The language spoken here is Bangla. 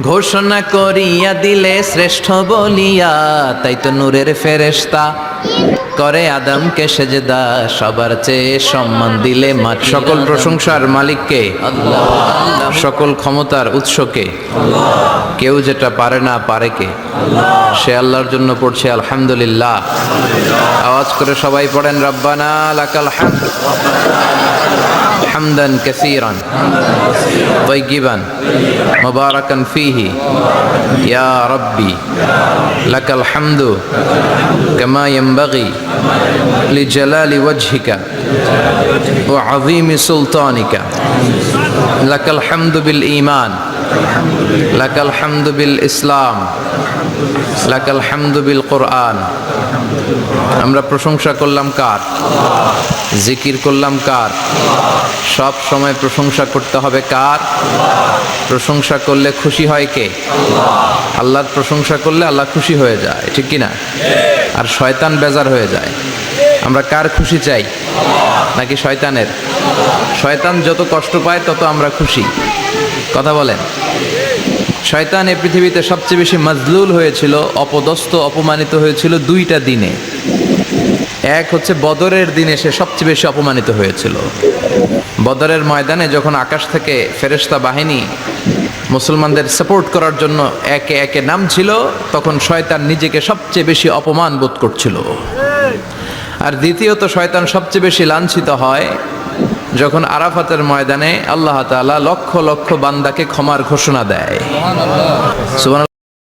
ঘোষণা করিয়া দিলে শ্রেষ্ঠ বলিয়া, তাই তো নূরের ফেরেশতা করে আদমকে সেজদা, সবার চেয়ে সম্মান দিলে মাঠ। সকল প্রশংসার মালিককে আল্লাহ, সকল ক্ষমতার উৎসকে আল্লাহ। কেউ যেটা পারে না পারে কে আল্লাহ, সে আল্লাহর জন্য পড়ছে আলহামদুলিল্লাহ। আওয়াজ করে সবাই পড়েন রব্বানা লাকাল হামদ হামদান কাসীরান তাইয়িবান মুবারাকান ফীহি ইয়া রাব্বি লাকাল হামদু কামা ইয়ানবাগি লিজালালি ওয়াজহিকা ওয়া আযীমি সুলতানিকা। লাকাল হামদু বিল ঈমান, লাকাল হামদু বিল ইসলাম, লাকাল হামদু বিল কুরআন। আমরা প্রশংসা করলাম কার? জিকির করলাম কার? সব সময় প্রশংসা করতে হবে কার? প্রশংসা করলে খুশি হয় কে? আল্লাহর প্রশংসা করলে আল্লাহ খুশি হয়ে যায়, ঠিক কি না? আর শয়তান বেজার হয়ে যায়। আমরা কার খুশি চাই? নাকি শয়তানের? শয়তান যত কষ্ট পায় তত আমরা খুশি। কথা বলেন। শয়তান এই পৃথিবীতে সবচেয়ে বেশি মাজলুল হয়েছিল, অপদস্থ অপমানিত হয়েছিল দুইটা দিনে। এক হচ্ছে বদরের দিনে সে সবচেয়ে বেশি অপমানিত হয়েছিল। বদরের ময়দানে যখন আকাশ থেকে ফেরেশতা বাহিনী মুসলমানদের সাপোর্ট করার জন্য একে একে নামছিল, তখন শয়তান নিজেকে সবচেয়ে বেশি অপমান বোধ করছিল। আর দ্বিতীয়ত শয়তান সবচেয়ে বেশি লাঞ্ছিত হয় যখন আরাফাতের ময়দানে আল্লাহ তাআলা লক্ষ লক্ষ বান্দাকে ক্ষমার ঘোষণা দেয়। সুবহানাল্লাহ।